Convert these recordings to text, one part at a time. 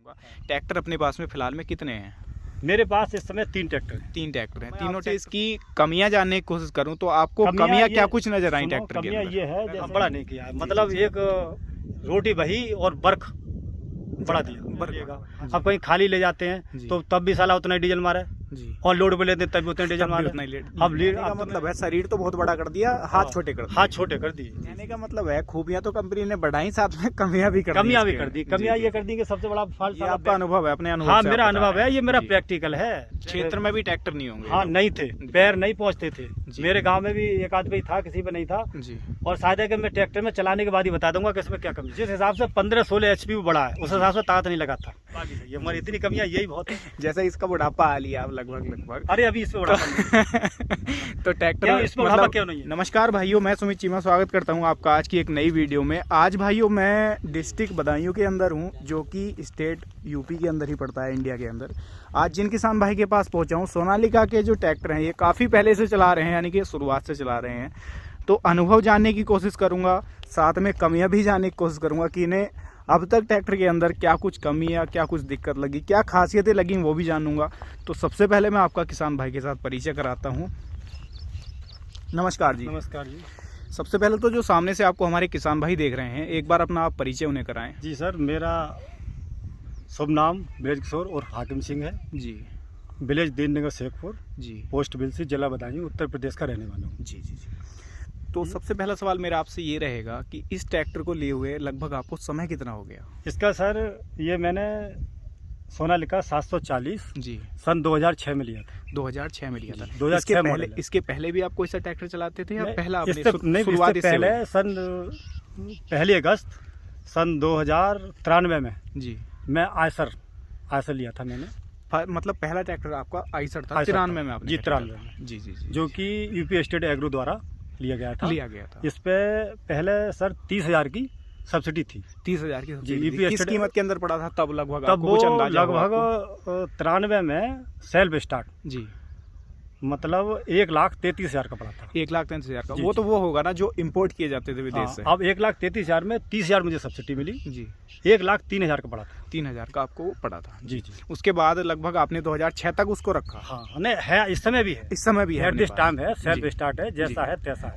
करूँगा। ट्रैक्टर अपने पास में फिलहाल में कितने हैं? मेरे पास इस समय 3 ट्रैक्टर हैं। 3 ट्रैक्टर हैं। तीनों से इसकी कमियां जानने की कोशिश करूं तो आपको कमियां क्या कुछ नजर आई ट्रैक्टर के कमियां अंदर? ये है जैसे बड़ा नहीं किया, मतलब एक रोटी बही और बर्क बड़ा दिया। अब कहीं खाली ले जाते हैं तो तब भी साला उतना डीजल मारे जी, और लोड पे लेते हैं तब भी उतना डीजल मारे। अब लीड का मतलब है शरीर तो बहुत बड़ा कर दिया, हाथ छोटे कर दिए। हाथ छोटे कर दिए। कहने का मतलब है खूबियां तो कंपनी ने बढ़ाई, साथ में कमियां भी कर दी। कमियां ये कर दी कि सबसे बड़ा फॉल्ट आपका अनुभव है, अपने अनुभव हाँ से मेरा आप बता अनुभव रहे है, हैं। ये मेरा जी। प्रैक्टिकल है। क्षेत्र में भी ट्रैक्टर नहीं होंगे? हाँ नहीं थे, पैर नहीं पहुंचते थे। मेरे गांव में भी एक आध पे था, किसी पे नहीं था। जी। और शायद है कि मैं ट्रैक्टर में चलाने के बाद ही बता दूंगा कि इसमें क्या कमी। जिस हिसाब से 15-16 HP बड़ा है, उस हिसाब से ताकत नहीं लगाता। ये हमारी इतनी कमियां यही बहुत है। जैसे इसका बुढ़ापा आ लिया अब लगभग। अरे अभी इसमें बड़ा तो ट्रैक्टर इसमें बुढ़ापा क्यों नहीं है? नमस्कार भाइयों, मैं सुमित चीमा स्वागत करता हूं आपका आज की एक नई वीडियो में। आज भाइयों मैं डिस्ट्रिक्ट बदायूं के अंदर हूं, जो कि स्टेट यूपी के अंदर ही पड़ता है, इंडिया के अंदर। आज जिन किसान भाई के पास पहुंचा हूं, सोनालिका के जो ट्रैक्टर हैं ये काफ़ी पहले से चला रहे हैं, यानी कि शुरुआत से चला रहे हैं। तो अनुभव जानने की कोशिश करूँगा, साथ में कमियाँ भी जानने की कोशिश करूँगा कि इन्हें अब तक ट्रैक्टर के अंदर क्या कुछ कमी या क्या कुछ दिक्कत लगी, क्या खासियतें लगी, वो भी जानूंगा। तो सबसे पहले मैं आपका किसान भाई के साथ परिचय कराता हूं। नमस्कार जी। नमस्कार जी। सबसे पहले तो जो सामने से आपको हमारे किसान भाई देख रहे हैं, एक बार अपना आप परिचय उन्हें कराएं। जी सर, मेरा शुभ नाम ब्रज किशोर और हाकिम सिंह है जी। विलेज दीननगर शेखपुर जी। पोस्ट बिलसी, जिला बदायूं, उत्तर प्रदेश का रहने वाला हूँ। जी जी जी। तो सबसे पहला सवाल मेरा आपसे ये रहेगा कि इस ट्रैक्टर को लिए हुए लगभग आपको समय कितना हो गया? इसका सर ये मैंने सोनालिका 740 जी सन 2006 में लिया था। 2006 में लिया था। 2006 इसके पहले भी आप कोई सा ट्रैक्टर चलाते थे या पहला आपने नहीं, शुरुआत इससे पहले सन 1 अगस्त सन 2093 में जी मैं आयसर लिया था मैंने। मतलब पहला ट्रैक्टर आपका आइसर था 93 में आपने? जी 93 में। जी जी, जो कि यूपी स्टेट एग्रो द्वारा लिया गया था। इस पे पहले सर 30,000 की सब्सिडी थी। 30,000 की जी। यूपी किस कीमत के अंदर पड़ा था तब लगभग? तब वो लगभग 93 में सेल्फ स्टार्ट जी, मतलब 1,33,000 का पड़ा था। 1,33,000 का। वो तो वो होगा ना जो इंपोर्ट किए जाते थे विदेश से। अब 1,33,000 में 30,000 मुझे सब्सिडी मिली जी। 1,03,000 का पड़ा था। 3,000 का आपको पड़ा था। जी जी। उसके बाद लगभग आपने 2006 तक उसको रखा? हाँ नहीं है, इस समय भी है। इस समय भी है, एट दिस टाइम है, सेल्फ स्टार्ट है, जैसा है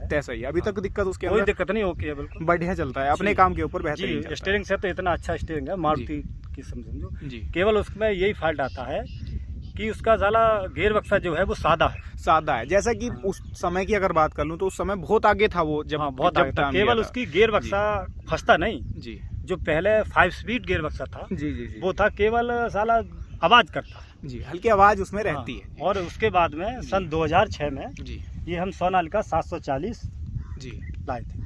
तैसा ही। अभी तक दिक्कत उसके कोई दिक्कत नहीं होती है, बिल्कुल बढ़िया चलता है, अपने काम के ऊपर बेहतरीन चलता है। स्टीयरिंग से तो इतना अच्छा स्टीयरिंग है मारुति की, समझो जी। केवल उसमें यही फॉल्ट आता है कि उसका साला गियर बक्सा जो है वो सादा है। जैसा कि उस समय की अगर बात कर लूं तो उस समय बहुत आगे था वो, जब बहुत आगे था। केवल उसकी गियर बक्सा फंसता नहीं जी। जो पहले 5 स्पीड गियर बक्सा था जी जी जी, वो था, केवल साला आवाज करता जी, हल्की आवाज उसमें रहती है। और उसके बाद में सन 2006 में जी ये हम सोनालिका 740 जी लाए थे।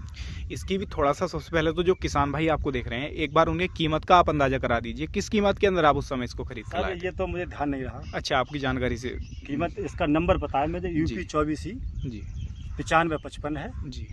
इसकी भी थोड़ा सा, सबसे पहले तो जो किसान भाई आपको देख रहे हैं, एक बार उन्हें कीमत का आप अंदाजा करा दीजिए। किस कीमत के अंदर आप उस समय इसको खरीद कर लाए? ये तो मुझे ध्यान नहीं रहा। अच्छा, आपकी जानकारी से कीमत, इसका नंबर पता है मुझे, यूपी 24 जी 9555 है जी।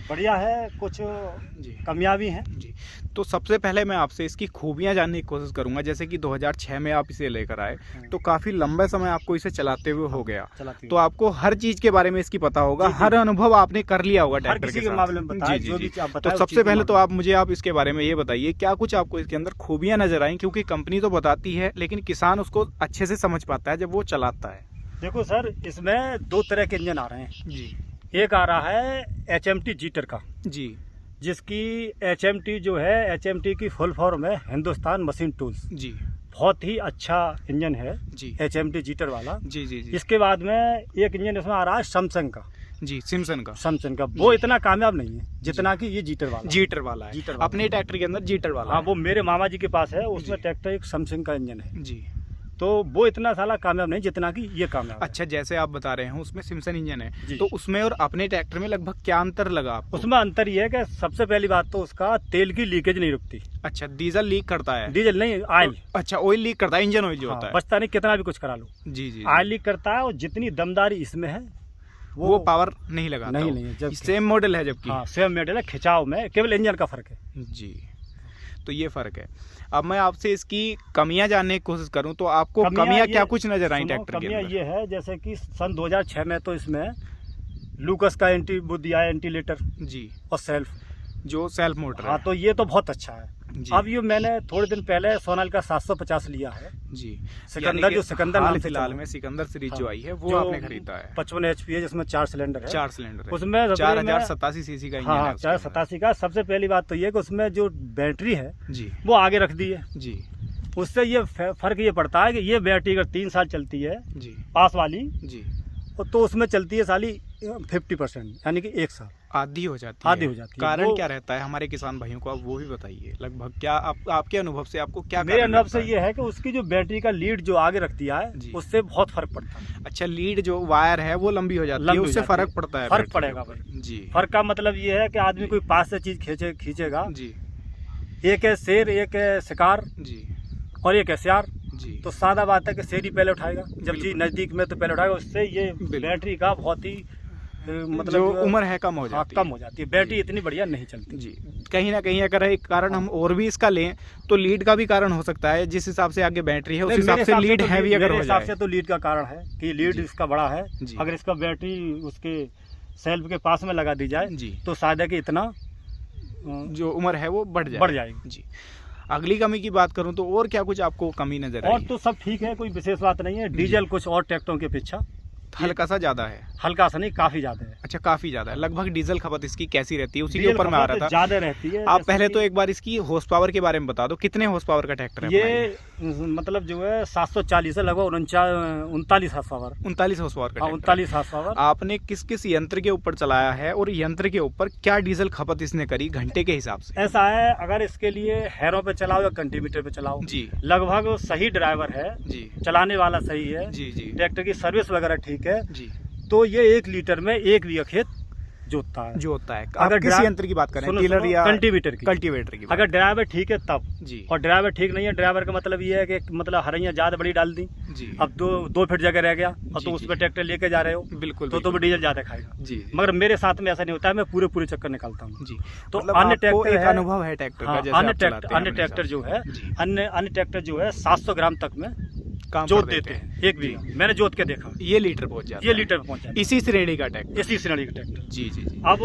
बढ़िया है, कुछ जी कमियां भी हैं जी। तो सबसे पहले मैं आपसे इसकी खूबियां जानने की कोशिश करूंगा। जैसे कि 2006 में आप इसे लेकर आए तो काफी लंबे समय आपको इसे चलाते हुए हो गया, तो आपको हर चीज के बारे में इसकी पता होगा, हर अनुभव आपने कर लिया होगा ट्रैक्टर के मामले में। जी जी जी। तो सबसे पहले तो आप इसके बारे में ये बताइए, क्या कुछ आपको इसके अंदर खूबियां नजर आई? क्योंकि कंपनी तो बताती है लेकिन किसान उसको अच्छे से समझ पाता है जब वो चलाता है। देखो सर, इसमें 2 तरह के इंजन आ रहे हैं जी। एक आ रहा है HMT जीटर का जी, जिसकी HMT जो है, HMT की फुल फॉर्म है हिंदुस्तान मशीन टूल्स जी। बहुत ही अच्छा इंजन है जी। HMT जीटर वाला। जी जी जी। इसके बाद में एक इंजन इसमें आ रहा है सैमसंग का। जी, सिम्सन का। वो इतना कामयाब नहीं है जितना कि ये जीटर वाला है। अपने ट्रैक्टर के अंदर जीटर वाला। हाँ, वो मेरे मामा जी के पास है, उसमें ट्रैक्टर एक सैमसंग का इंजन है जी। तो वो इतना साला कामयाब नहीं जितना कि ये कामयाब है। अच्छा, जैसे आप बता रहे हैं उसमें सिम्सन इंजन है, जी। तो उसमें और अपने ट्रैक्टर में लगभग क्या अंतर लगा आपको? उसमें अंतर ये है कि सबसे पहली बात तो उसका तेल की लीकेज नहीं रुकती। अच्छा, डीजल लीक करता है? डीजल नहीं, ऑयल। अच्छा, ऑयल लीक करता है, इंजन ऑयल जो होता है। बचता नहीं, कितना भी कुछ करा लो। जी जी। ऑयल लीक करता है, और जितनी दमदारी इसमें है वो पावर नहीं लगाता। नहीं, सेम मॉडल है जबकि। हाँ, सेम मॉडल है, खिंचाव में केवल इंजन का फर्क है। जी, तो ये फर्क है। अब मैं आपसे इसकी कमियां जानने की कोशिश करूं तो आपको कमियां क्या कुछ नजर आई ट्रैक्टर के अंदर? ये है जैसे कि सन 2006 में तो इसमें लूकस का वो दिया है एंटीलेटर जी, और सेल्फ। जो सेल्फ मोटर हाँ, है। तो ये तो बहुत अच्छा है। जी अब ये मैंने थोड़े दिन पहले सोनालिका 750 लिया है। जी, सिकंदर, जो सिकंदर हाल नाम से फिलहाल चला। में सिकंदर सीरीज हाँ, जो आई है वो जो आपने खरीदा है। 55 HP है, जिसमें 4 सिलेंडर है। 4 सिलेंडर है, उसमें 4087 सीसी का इंजन हाँ, है उसके 487 का। सबसे पहली बात तो ये है कि उसमें जो बैटरी है अंदर। जी वो आगे रख दी है। जी उससे ये फर्क ये पड़ता है कि ये बैटरी अगर 3 साल चलती है जी पास वाली, जी, तो उसमें चलती है साली 50%, यानी कि 1 साल आधी हो जाती आधी है। हो जाती है। कारण वो- क्या रहता है हमारे किसान भाइयों को, आप वो भी बताइए लगभग। क्या आपके अनुभव से आपको क्या मेरे कारण अनुभव से लगता है? ये है कि उसकी जो बैटरी का लीड जो आगे रख दिया जी। है, उससे बहुत फर्क पड़ता है। अच्छा, लीड जो वायर है वो लंबी हो जाती है, लंबी हो उससे जाती है। फर्क पड़ता है, फर्क बैटरी पड़ेगा के ऊपर। भाई। जी फर्क का मतलब ये है कि आदमी कोई पास से चीज खींचेगा। जी एक है शेर, एक है शिकार जी और एक है सियार। जी, तो सादा बात है कि शेर ही पहले उठाएगा, जब चीज बिल्कुल। नजदीक में तो पहले उठाएगा। उससे ये बिल्कुल। बैटरी का बहुत ही मतलब जो उम्र है कम हो हाँ, जाती कम है। हो जाती है। बैटरी जी। इतनी बढ़िया नहीं चलती। जी, कहीं ना कहीं अगर एक कारण हम और भी इसका लें तो लीड का भी कारण हो सकता है। जिस हिसाब से आगे बैटरी है उस नहीं, हिसाब मेरे से लीड तो हैवी अगर मेरे हो हिसाब जाए। से तो लीड का कारण है कि लीड जी। इसका बड़ा है। जी। अगर इसका बैटरी उसके सेल्फ के पास में लगा दी जाए जी, तो शायद है कि इतना जो उम्र है वो बढ़ बढ़ जाएगी। जी, अगली कमी की बात करूं तो और क्या कुछ आपको कमी नजर आई? और तो सब ठीक है, कोई विशेष बात नहीं है। डीजल कुछ और ट्रैक्टरों की अपेक्षा हल्का सा ज्यादा है। हल्का सा नहीं, काफी ज्यादा है। अच्छा, काफी ज्यादा है। लगभग डीजल खपत इसकी कैसी रहती है, उसी के डीजल ऊपर में आ खपत रहा था। ज्यादा रहती है। आप जैसे पहले कि तो एक बार इसकी हॉर्स पावर के बारे में बता दो, कितने हॉर्स पावर का ट्रैक्टर है? ये मतलब जो है 740 है, लगभग 39 हाथ पावर। 39 हॉर्स पावर का हाँ, ट्रैक्टर 39 हाथ पावर। आपने किस किस यंत्र के ऊपर चलाया है और यंत्र के ऊपर क्या डीजल खपत इसने करी घंटे के हिसाब से? ऐसा है, अगर इसके लिए हैरों पे चलाओ या कंटीमीटर पे चलाओ, जी लगभग सही ड्राइवर है, जी चलाने वाला सही है, जी जी ट्रैक्टर की सर्विस वगैरह ठीक है, जी, तो ये 1 लीटर में 1 बीघा खेत जोतता है। जो होता है। अगर अगर किस ड्रा- यंत्र की बात करें, सुनो, टिलर सुनो, या कल्टीवेटर की। कल्टीवेटर की बात? अगर ड्राइवर ठीक है तब। जी और ड्राइवर ठीक नहीं है, ड्राइवर का मतलब ये है कि मतलब हरियाँ ज्यादा बड़ी डाल दी, जी, अब 2 फीट जगह रह गया और जी, तो जी। उसमें ट्रैक्टर लेके जा रहे हो बिल्कुल तो बिल्कुल। डीजल ज्यादा खाएगा। जी जी, मगर मेरे साथ में ऐसा नहीं होता है, मैं पूरे चक्कर निकालता हूँ। जी, तो मतलब अन्य आपको ट्रैक्टर एक है, अनुभव है ट्रैक्टर का, हाँ, जैसे अन्य आप चलाते हैं अन्य अपने ट्रैक्टर जो है, हिसाब से। जी, अन्य ट्रैक्टर जो है 700 ग्राम तक में काम जोत कर देते हैं 1 बीघा। मैंने जोत के देखा, ये लीटर पहुंच जाता ये है। लीटर पे पहुंच जाता इसी श्रेणी का ट्रैक्टर? है, इसी श्रेणी का ट्रैक्टर। जी जी जी अब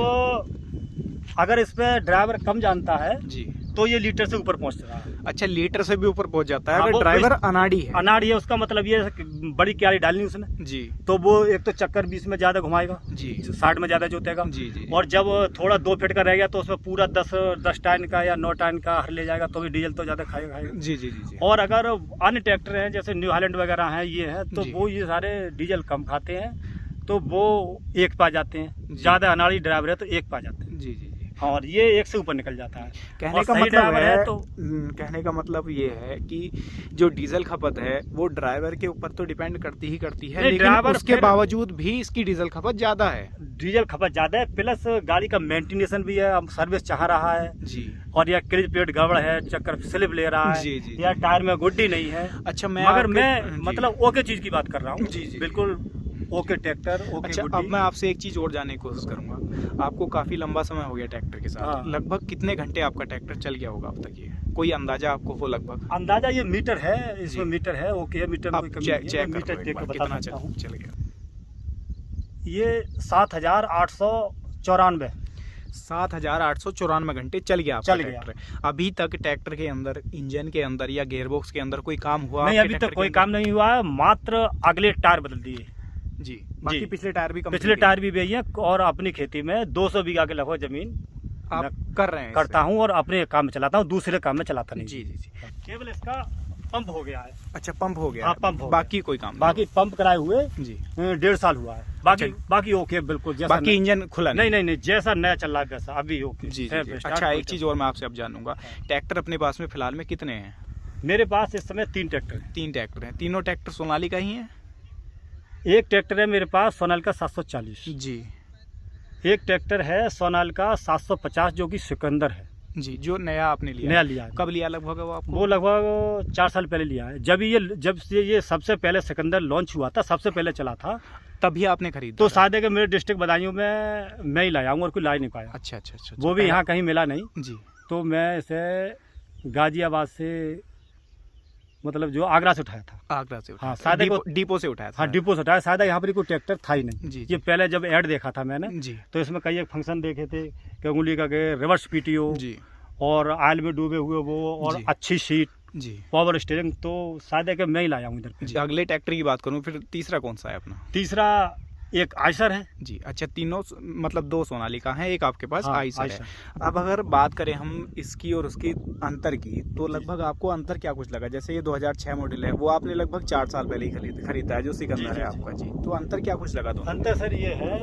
अगर इस पे ड्राइवर कम जानता है जी। तो ये लीटर से ऊपर पहुंच रहा है। अच्छा, लीटर से भी ऊपर पहुंच जाता है हाँ, अगर वो ड्राइवर अनाड़ी है? अनाड़ी है, उसका मतलब ये है कि बड़ी क्यारी डालनी उसने, जी तो वो एक तो चक्कर बीच में ज्यादा घुमाएगा, जी साइड में ज्यादा जोतेगा। जी जी, और जब थोड़ा 2 फीट का रह गया तो उसमें पूरा 10 टन का या 9 टन का हर ले जाएगा, तो भी डीजल तो ज्यादा खाएगा। जी जी जी जी, और अगर अन्य ट्रैक्टर हैं जैसे न्यू हालैंड वगैरह हैं, ये हैं, तो जी। वो ये सारे डीजल कम खाते हैं, तो वो 1 पा जाते हैं। जी। ज्यादा अनाड़ी ड्राइवर है तो 1 पा जाते हैं। जी जी जी। और ये 1 से ऊपर निकल जाता है। कहने और का सही मतलब ड्राइवर है तो कहने का मतलब ये है कि जो डीजल खपत है वो ड्राइवर के ऊपर तो डिपेंड करती ही करती है, नहीं, लेकिन ड्राइवर उसके फिर- बावजूद भी इसकी डीजल खपत ज्यादा है। डीजल खपत ज्यादा है, प्लस गाड़ी का मेंटेनेंस भी है, अब सर्विस चाह रहा है, जी, और या क्रिज प्लेट गड़बड़ है, चक्कर स्लिप ले रहा है, जी, जी, या टायर में गुड्डी नहीं है। अच्छा मैं मगर आपके- मैं जी। मतलब ओके चीज की बात कर रहा हूँ। जी, जी। बिल्कुल ओके ट्रैक्टर, ओके अच्छा, अब गुड्डी। मैं आपसे एक चीज और जानने की कोशिश करूंगा। आपको काफी लंबा समय हो गया ट्रैक्टर के साथ, हाँ। लगभग कितने घंटे आपका ट्रैक्टर चल गया होगा अब तक? ये कोई अंदाजा आपको हो लगभग? अंदाजा ये मीटर है, इसमें जी। मीटर है, ओके है, मीटर में आप कोई कमी चेक नहीं है, चेक मैं मीटर कर देख लो के एक बार, बता कितना सकता हूँ। चल गया? ये 7,894 7,894 घंटे चल गया आपका चल गया। ट्रैक्टर। अभी तक ट्रैक्टर के अंदर, इंजन के अंदर या गेयरबॉक्स के अंदर कोई काम हुआ नहीं, आपके अभी ट्रैक्टर तक के कोई अंदर? काम नहीं हुआ है, मात्र अगले टायर बदल दिए। जी, बाकी जी। पिछले टायर भी पिछले complete टायर भी भैया, और अपनी खेती में 200 बीघा के लगभग जमीन आप मैं कर रहे हैं करता हूँ, और अपने काम में चलाता हूँ, दूसरे काम में चलाता नहीं। जी जी जी। केवल इसका पंप हो गया है, अच्छा, पंप हो गया हाँ, है, पंप हो गया। बाकी कोई काम नहीं बाकी पंप कराए हुए हुआ। जी, 1.5 साल हुआ है। बाकी अच्छा। बाकी ओके, बिल्कुल जैसा बाकी इंजन खुला नहीं, जैसा नया चल रहा है वैसा अभी ओके। जी है, जी, जी। स्टार्ट अच्छा, कोई एक चीज और मैं आपसे अब जानूंगा, ट्रैक्टर अपने पास में फिलहाल में कितने हैं? मेरे पास इस समय 3 ट्रैक्टर है। 3 ट्रैक्टर हैं, तीनों ट्रैक्टर सोनालिका ही हैं? एक ट्रैक्टर है मेरे पास सोनालिका 740, जी एक ट्रैक्टर है सोनालिका 750 जो कि सिकंदर है, जी, जो नया आपने लिया नया है। लिया है। कब लिया लगभग वो आपको? वो लगभग 4 साल पहले लिया है, जब से ये सबसे पहले सिकंदर लॉन्च हुआ था, सबसे पहले चला था, तभी आपने खरीदा तो था? शायद है कि मेरे डिस्ट्रिक्ट बदायूं में मैं ही लाया हूँ, और कोई ला ही नहीं पाया। अच्छा अच्छा अच्छा, वो भी यहाँ कहीं मिला नहीं, जी तो मैं इसे गाजियाबाद से मतलब जो आगरा से उठाया था। आगरा से हाँ, उठाया था। शायद डिपो से उठाया था। हाँ, डिपो से उठाया। शायद यहाँ पर कोई ट्रैक्टर था ही नहीं। जी, ये पहले जब ऐड देखा था मैंने, जी तो इसमें कई एक फंक्शन देखे थे कि उंगली का के रिवर्स पीटीओ जी और ऑयल में डूबे हुए वो, और जी। अच्छी सीट, जी पावर स्टीयरिंग, तो शायद है कि मैं ही लाया हूँ इधर पे। जी। अगले ट्रैक्टर की बात करूँ, फिर तीसरा कौन सा है अपना? तीसरा एक आयसर है जी। अच्छा, तीनों मतलब 2 सोनालिका हैं, एक आपके पास हाँ, आइसर है। अब अगर बात करें हम इसकी और उसकी अंतर की, तो लगभग आपको अंतर क्या कुछ लगा? जैसे ये 2006 मॉडल है, वो आपने लगभग 4 साल पहले ही खरीदा है, जो सिकंदर जी, है जी, आपका। जी, तो अंतर क्या कुछ लगा दोनों? अंतर सर ये है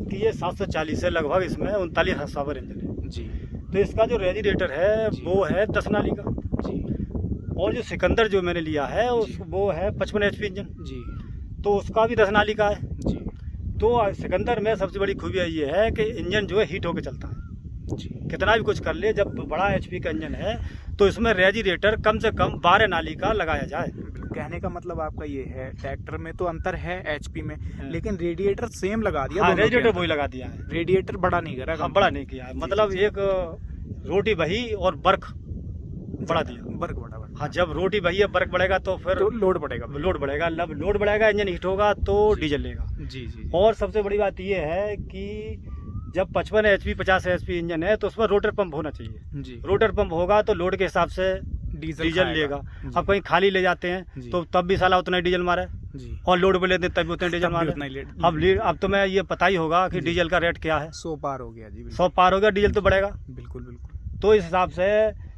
कि ये 740 है लगभग, इसमें 39 हॉर्स पावर इंजन है। जी तो इसका जो रेडिएटर है जी। वो है 10 नाली का, जी और जो सिकंदर जो मैंने लिया है वो है 55 HP इंजन, जी तो उसका भी 10 नाली का है। जी तो सिकंदर में सबसे बड़ी खूबी ये है कि इंजन जो है हीट होकर चलता है। जी कितना भी कुछ कर ले, जब बड़ा HP का इंजन है तो इसमें रेडिएटर कम से कम 12 नाली का लगाया जाए। कहने का मतलब आपका ये है, ट्रैक्टर में तो अंतर है HP में, हाँ। लेकिन रेडिएटर सेम लगा दिया। हाँ, दोनों के रेडिएटर अंदर। वही लगा दिया है। रेडिएटर बड़ा नहीं करा। हाँ, बड़ा नहीं किया है, मतलब एक रोटी बही और बर्क बढ़ा दिया। बर्क बड़ा। हाँ, जब रोटी बही है बर्क बढ़ेगा तो फिर तो लोड पड़ेगा। लोड बढ़ेगा, जब लोड बढ़ेगा इंजन हीट होगा तो डीजल लेगा। जी जी और सबसे बड़ी बात यह है कि जब 55 HP 50 HP इंजन है तो उसमें रोटर पंप होना चाहिए। जी। रोटर पंप होगा तो लोड के हिसाब से डीजल खाएगा। लेगा। जी। अब कहीं खाली ले जाते हैं जी। तो तब भी साला उतना ही डीजल मारे, जी। और लोड पे लेते हैं तब भी उतना डीजल तब भी मारे। उतना ही लेट। अब तो मैं ये पता ही होगा कि जी। डीजल का रेट क्या है। 100 पार हो गया। जी 100 पार हो गया, डीजल तो बढ़ेगा। बिल्कुल बिल्कुल। तो इस हिसाब से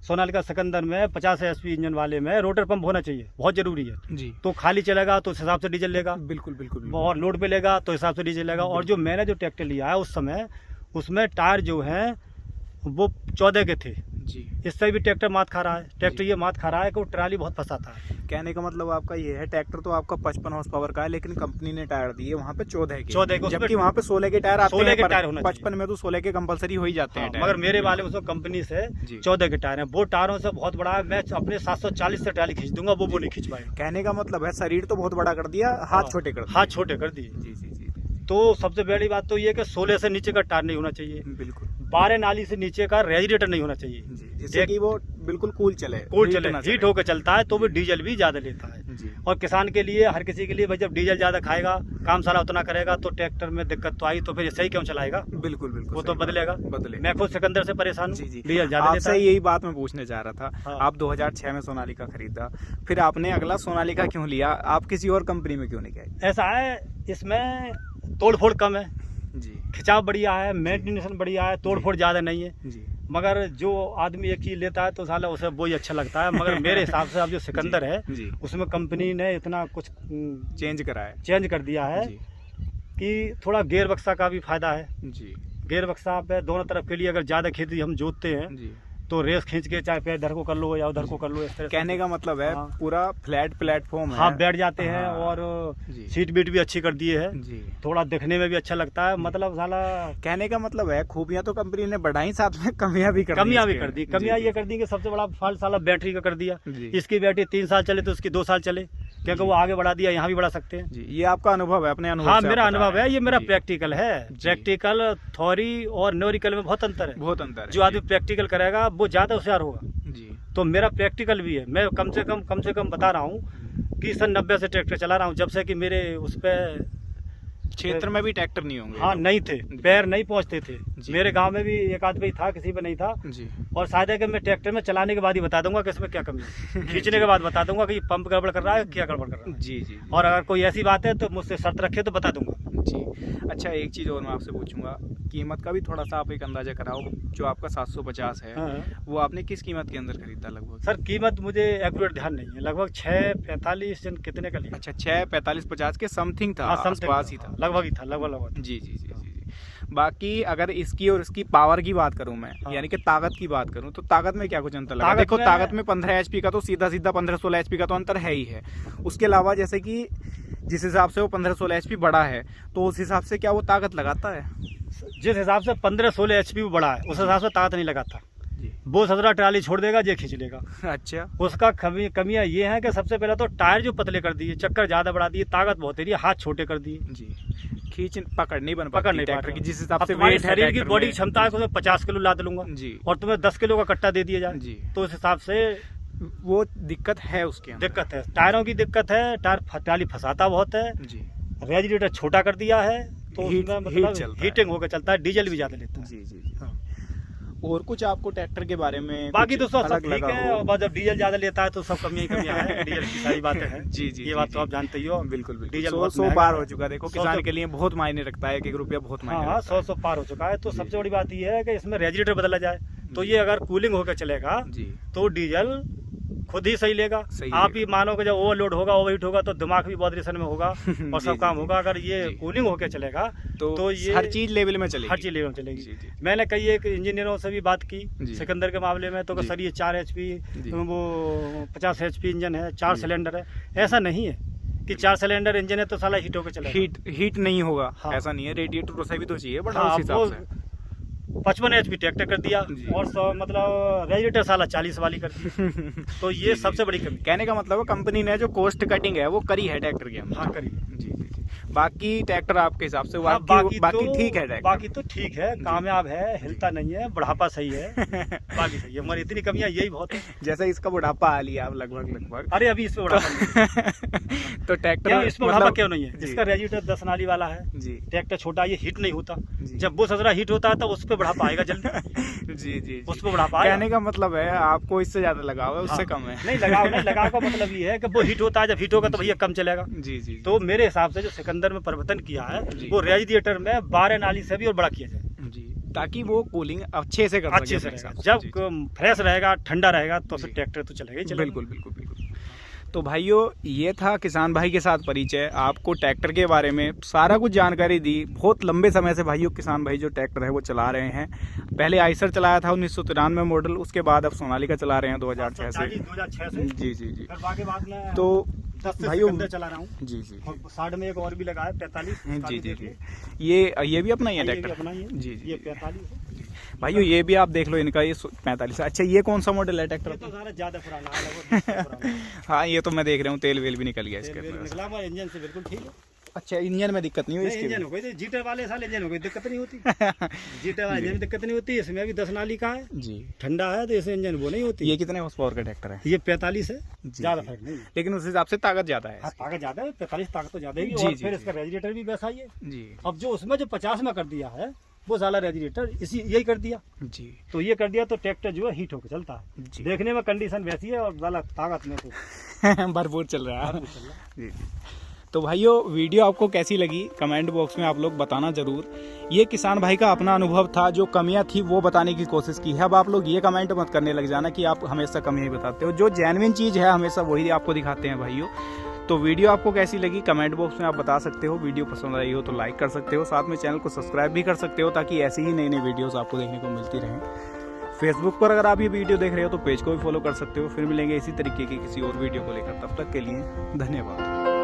सोनालिका सिकंदर में 50 HP इंजन वाले में रोटर पंप होना चाहिए, बहुत जरूरी है। जी तो खाली चलेगा तो उस हिसाब से डीजल लेगा, बिल्कुल बिल्कुल। और लोड पे लेगा तो हिसाब से डीजल लेगा। और जो मैंने जो ट्रैक्टर लिया है उस समय उसमें टायर जो हैं वो 14 के थे। जी। इससे भी ट्रैक्टर मात खा रहा है। ट्रैक्टर जी। ये मात खा रहा है कि वो ट्राली बहुत फंसाता है। कहने का मतलब आपका ये है, ट्रैक्टर तो आपका 55 हॉर्स पावर का है, लेकिन कंपनी ने टायर दिए वहाँ पे 14 के। 14 के, जबकि वहाँ पे 16 के टायर आते 16 हैं। के टायर होना चाहिए। 55 में तो 16 के कंपलसरी हो ही जाते हैं हाँ, टायर। मगर मेरे वाले उसमें कंपनी से जी। 14 के टायर हैं। वो टायरों से बहुत बड़ा है, मैं अपने 740 से ट्राली खींच दूंगा, वो नहीं खींच पाएगा। कहने का मतलब है, शरीर तो बहुत बड़ा कर दिया, हाथ छोटे कर दिए। हाथ छोटे कर दिए। जी जी जी तो सबसे बड़ी बात तो ये कि 16 से नीचे का टायर नहीं होना चाहिए, बिल्कुल। 12 नाली से नीचे का रेडिएटर नहीं होना चाहिए, जी, जिससे कि वो बिल्कुल कूल चले। कूल चले, ना हीट होकर चलता है, तो वो डीजल भी ज्यादा लेता है। जी और किसान के लिए, हर किसी के लिए भाई, जब डीजल ज्यादा खाएगा, काम सारा उतना करेगा, तो ट्रैक्टर में दिक्कत तो आई, तो फिर सही क्यों चलाएगा? बिल्कुल बिल्कुल। वो तो बदलेगा। मैं खुद सिकंदर से परेशान हूँ। जी जी। डीजल ज्यादा लेता आपसे है। यही बात मैं पूछने जा रहा था। हाँ। आप 2006 में सोनालिका खरीदा, फिर आपने अगला सोनालिका क्यों लिया? आप किसी और कंपनी में क्यों नहीं गए? ऐसा है, इसमें तोड़फोड़ कम है, जी खिंचाव बढ़िया है, मेंटेनेंस बढ़िया है, तोड़फोड़ ज्यादा नहीं है। जी मगर जो आदमी एक चीज लेता है तो साला उसे वही अच्छा लगता है। मगर मेरे हिसाब से अब जो सिकंदर है जी उसमें कंपनी ने इतना कुछ चेंज करा है। चेंज कर दिया है जी कि थोड़ा गेयर बक्सा का भी फायदा है। जी गेयर बक्सा पे दोनों तरफ के लिए अगर ज्यादा खेती हम जोतते हैं जी। तो रेस खींच के चाहे पैर इधर को कर लो या उधर को कर लो, इस तरह से। कहने का मतलब है, हाँ। पूरा फ्लैट प्लेटफॉर्म है। हाँ, बैठ जाते हैं। हाँ। और जी। सीट बीट भी अच्छी कर दिए है, जी। थोड़ा दिखने में भी अच्छा लगता है। मतलब साला कहने का मतलब है, खूबियां तो कंपनी ने बढ़ाई, साथ में कमियां भी कर दी। कमियां भी इसके। कर दी। जी, कमियां जी। ये कर दी कि सबसे बड़ा फॉल्ट साला बैटरी का कर दिया। जी। इसकी बैटरी 3 साल चले तो उसकी 2 साल चले, क्योंकि वो आगे बढ़ा दिया, यहाँ भी बढ़ा सकते हैं। जी, ये आपका अनुभव है, अपने अनुभव हाँ, से मेरा आप बता अनुभव रहे है, हैं। ये मेरा जी। प्रैक्टिकल है। जी। प्रैक्टिकल, थ्योरी और न्यूमेरिकल में बहुत अंतर है। बहुत अंतर है। जो आदमी प्रैक्टिकल करेगा वो ज्यादा होशियार होगा। जी तो मेरा प्रैक्टिकल भी है। मैं कम से कम बता रहा हूँ कि सन 90 से ट्रैक्टर चला रहा हूँ, जब से कि मेरे उस पे क्षेत्र में भी ट्रैक्टर नहीं होंगे। हाँ, नहीं थे, पैर नहीं पहुँचते थे। जी। मेरे गांव में भी एक आदमी था, किसी पे नहीं था। जी और शायद है कि मैं ट्रैक्टर में चलाने के बाद ही बता दूंगा कि इसमें क्या कमी है। खींचने के बाद बता दूंगा कि पंप गड़बड़ कर रहा है, क्या गड़बड़ कर रहा है। जी जी और अगर कोई ऐसी बात है तो मुझसे शर्त रखे तो बता दूंगा। जी। अच्छा, एक चीज़ और मैं आपसे पूछूंगा, कीमत का भी थोड़ा सा आप एक अंदाजा कराओ। जो आपका 750 है, हाँ। वो आपने किस कीमत के अंदर खरीदा लगभग? सर, कीमत मुझे एक्यूरेट ध्यान नहीं है, लगभग 645 कितने का लिया। अच्छा, 6 45 50 के समथिंग था। हाँ, समथिंग आसपास ही था। लगभग ही था, लगभग। जी जी जी जी जी। बाकी अगर इसकी और इसकी पावर की बात करूं मैं, हाँ। यानी कि ताकत की बात करूं, तो ताकत में क्या कुछ अंतर लगा? ताकत देखो, में- ताकत में 15 HP का तो सीधा 15-16 HP का तो अंतर है ही है। उसके अलावा जैसे कि जिस हिसाब से वो 15-16 HP बड़ा है, तो उस हिसाब से क्या वो ताकत लगाता है? जिस हिसाब से 15-16 HP भी बड़ा है, उस हिसाब से ताकत नहीं लगाता। जी। वो 17 ट्राली छोड़ देगा, ये खींच लेगा। अच्छा। उसका कमियां ये है कि सबसे पहले तो टायर जो पतले कर दिए, चक्कर ज्यादा बढ़ा दिए, ताकत बहुत है, हाथ छोटे कर दिए। जी। खींच पकड़ नहीं बन पकड़ पाती नहीं ट्रैक्टर पाता। की, जिस हिसाब अब से तुम्हारे वेट है शरीर की ट्रैक्टर बॉडी में। क्षमता है कि मैं 50 किलो लाद लूंगा, जी। और तुम्हें 10 किलो का कट्टा दे दिया जाए, जी। तो उस हिसाब से वो दिक्कत है उसके अंदर। दिक्कत है, टायरों की दिक्कत है, टायर टाली फंसाता बहुत है जी रेडिएटर छोटा कर दिया है तो हीट उसमें मतलब चलता है। हीटिंग होकर चलता है, डीजल भी ज्यादा लेता है। जी जी जी। हाँ। और कुछ आपको ट्रैक्टर के बारे में बाकी कुछ तो सब अलग ठीक लगा है, हो? और बस जब डीजल ज्यादा लेता है तो सब कमियां हैं डीजल की सारी बातें हैं। जी जी ये बात तो आप जानते ही हो। बिल्कुल बिल्कुल। डीजल 100 पार हो चुका, देखो 100 किसान के लिए बहुत मायने रखता है, 1 रुपया बहुत मायने हाँ, रखता है। 100 पार हो चुका है। तो जी। सबसे बड़ी बात ये है कि इसमें रेडिएटर बदला जाए तो ये अगर कूलिंग होकर चलेगा जी तो डीजल खुद ही सही लेगा। सही आप लेगा। ही मानो कि जब ओवरलोड होगा, ओवरहीट होगा तो दिमाग भी वाइब्रेशन में होगा और जी, सब जी, काम जी। होगा। अगर ये जी। कूलिंग होकर चलेगा तो ये हर चीज लेवल में चलेगी। हर चीज लेवल में चलेगी। जी जी मैंने कई एक इंजीनियरों से भी बात की जी। सिकंदर के मामले में, तो कि जी। सर ये 4 HP जी। वो 50 HP इंजन है, 4 जी। सिलेंडर है। ऐसा नहीं है कि 4 सिलेंडर इंजन है तो साला हीट होकर चलेगा। हीट नहीं होगा। हाँ। ऐसा नहीं है, रेडिएटर से भी तो चाहिए बट हाँ, उस हिसाब वो से 55 HP ट्रैक्टर कर दिया जी। और मतलब रेडिएटर साला 40 वाली कर दी। तो जी, ये जी। सबसे बड़ी कमी। कहने का मतलब है कंपनी ने जो कॉस्ट कटिंग है वो करी है ट्रैक्टर के अंदर। हाँ, करी। जी जी जी। बाकी ट्रैक्टर आपके हिसाब से हाँ, बाकी ठीक है ट्रैक्टर। बाकी तो ठीक है, कामयाब है, हिलता नहीं है, बुढ़ापा सही है, बाकी सही है। हमारी इतनी कमियां यही बहुत है। जैसे इसका बुढ़ापा आ लिया अब लगभग अरे अभी इसमें बुढ़ापा नहीं है। तो ट्रैक्टर क्या इसमें बुढ़ापा मतलब क्यों नहीं है? जी। इसका रेडिएटर 10 नाली वाला है, जी ट्रैक्टर छोटा, ये हीट नहीं होता। जी। जब वो सजरा हीट होता है तो उस पर बुढ़ापा आएगा जल्दी। जी जी उस पर बुढ़ापा आएगा। कहने का मतलब है आपको इससे ज्यादा लगाव है, उससे हाँ। कम है। नहीं, लगाव का मतलब ये है कि वो हीट होता है, जब हीट होगा तो भैया कम चलेगा। जी जी तो मेरे हिसाब से जो सिकंदर में परिवर्तन किया है जी। वो रेडिएटर में 12 नाली से भी और बड़ा किया जाए, जी ताकि वो कूलिंग अच्छे से कर सके अच्छे से अपने रहेगा। हिसाब से। जब जी, जी। फ्रेश रहेगा, ठंडा रहेगा तो जी। फिर ट्रैक्टर तो चलेगा ही चलेगा। बिल्कुल बिल्कुल बिल्कुल। तो भाइयों ये था किसान भाई के साथ परिचय, आपको ट्रैक्टर के बारे में सारा कुछ जानकारी दी। बहुत लंबे समय से भाइयों किसान भाई जो ट्रैक्टर है वो चला रहे हैं। पहले आइसर चलाया था 1993 मॉडल, उसके बाद अब सोनालिका चला रहे हैं 2006 से। 2006 से जी जी जी। फिर बाकी बाद में तो 10 से भाइयों सिकंदर चला रहा हूँ जी जी और साइड में एक और भी लगा है 45। जी जी जी। ये भी अपना ही है ये भी ट्रैक्टर। अपना ही है। जी जी ये 45 है। भाइयों ये भी आप देख लो, इनका ये 45 है। अच्छा ये कौन सा मॉडल है ये ट्रैक्टर? तो सारा ज्यादा पुराना है, लगभग 20 साल पुराना है। हाँ ये तो मैं देख रहा हूँ, तेल वेल भी निकल गया इसके तेल वेल अंदर। निकला हुआ, इंजन से बिल्कुल ठीक है। अच्छा इंजन में दिक्कत नहीं हुई नहीं, इसके इंजन भी? हो गई थी जीटर वाले साल, इंजन हो गई, दिक्कत नहीं होती। जीटर वाले इंजन में दिक्कत नहीं होती, इसमें भी 10 नाली का है, जी। ठंडा है तो इसे इंजन वो नहीं होती। ये कितने हॉर्स पावर का ट्रैक्टर है? ये 45 है, जी, ज्यादा जी। फर्क नहीं है। लेकिन उस हिसाब से ताकत ज्यादा है हाँ, ताकत ज्यादा है, 45 ताकत तो ज्यादा है। जी, और जी, फिर जी। इसका रेडिएटर भी वैसा ही है। जी अब जो उसमें जो 50 में कर दिया है वो साला रेडिएटर इसी यही कर दिया, जी तो ये कर दिया तो ट्रैक्टर जो है हीट होकर चलता है। जी। देखने में कंडीशन वैसी है और साला ताकत में तो भरपूर चल रहा है। चल रहा है। जी। तो भाइयों वीडियो आपको कैसी लगी कमेंट बॉक्स में आप लोग बताना ज़रूर। ये किसान भाई का अपना अनुभव था, जो कमियां थी वो बताने की कोशिश की है। अब आप लोग ये कमेंट मत करने लग जाना कि आप हमेशा कमियां ही बताते हो, जो जेन्युइन चीज़ है हमेशा वही आपको दिखाते हैं भाइयों। तो वीडियो आपको कैसी लगी कमेंट बॉक्स में आप बता सकते हो। वीडियो पसंद आई हो तो लाइक कर सकते हो, साथ में चैनल को सब्सक्राइब भी कर सकते हो ताकि ऐसी ही नई नई वीडियोज़ आपको देखने को मिलती रहें। फेसबुक पर अगर आप ये वीडियो देख रहे हो तो पेज को भी फॉलो कर सकते हो। फिर मिलेंगे इसी तरीके की किसी और वीडियो को लेकर, तब तक के लिए धन्यवाद।